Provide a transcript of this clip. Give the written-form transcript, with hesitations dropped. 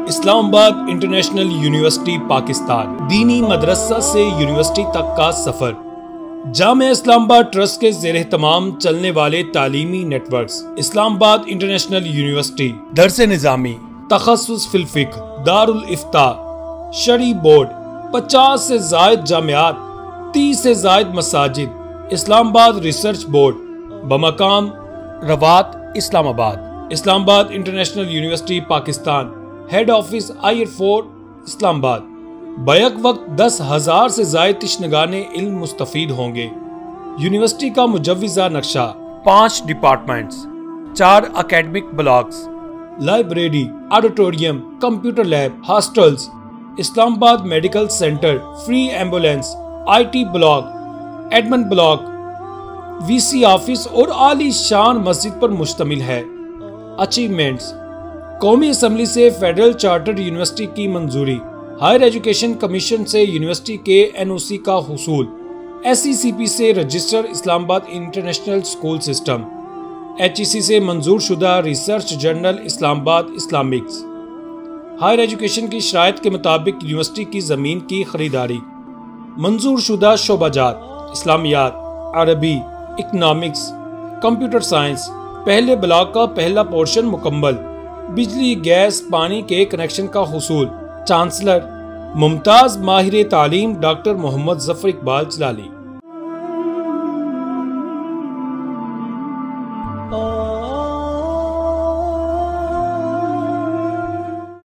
اسلام آباد international university Pakistan, دینی مدرسہ سے یونیورسٹی تک کا سفر۔ جامعہ اسلام آباد ٹرسٹ کے زیر اہتمام چلنے والے تعلیمی نیٹ ورکس اسلام آباد انٹرنیشنل یونیورسٹی، درس نظامی، تخصص فی الفقہ، دارالافتاء، شرعی بورڈ، 50 سے زائد جامعات، 30 سے زائد مساجد، اسلام آباد ریسرچ بورڈ بمقام روات اسلام آباد، Islamabad international university Pakistan, head office IR4 Islamabad. بیک وقت 10,000 سے زائد تشنگان علم مستفید ہوں گے۔ یونیورسٹی کا مجوزہ نقشہ، 5 departments, 4 academic blocks, library, auditorium, computer lab, hostels, Islamabad medical centre, free ambulance, IT block, admin block, VC office اور عالی شان مسجد پر مشتمل ہے۔ اچیومنٹس: قومی اسمبلی سے فیڈرل چارٹرڈ یونیورسٹی کی منظوری، ہائر ایجوکیشن کمیشن سے یونیورسٹی کے NOC کا حصول، SECP سے رجسٹر اسلام آباد انٹرنیشنل اسکول سسٹم، HEC سے منظور شدہ ریسرچ جرنل اسلام آباد اسلامکس، ہائر ایجوکیشن کی شرائط کے مطابق یونیورسٹی کی زمین کی خریداری، منظور شدہ شعبہ جات، اسلامیات، عربی، اکنامکس، کمپیوٹر سائنس، پہلے بلاک کا پہلا پورشن مکمل، بجلی، گیس، پانی کے کنیکشن کا حصول۔ چانسلر: ممتاز ماہر تعلیم ڈاکٹر محمد ظفر اقبال جلالی۔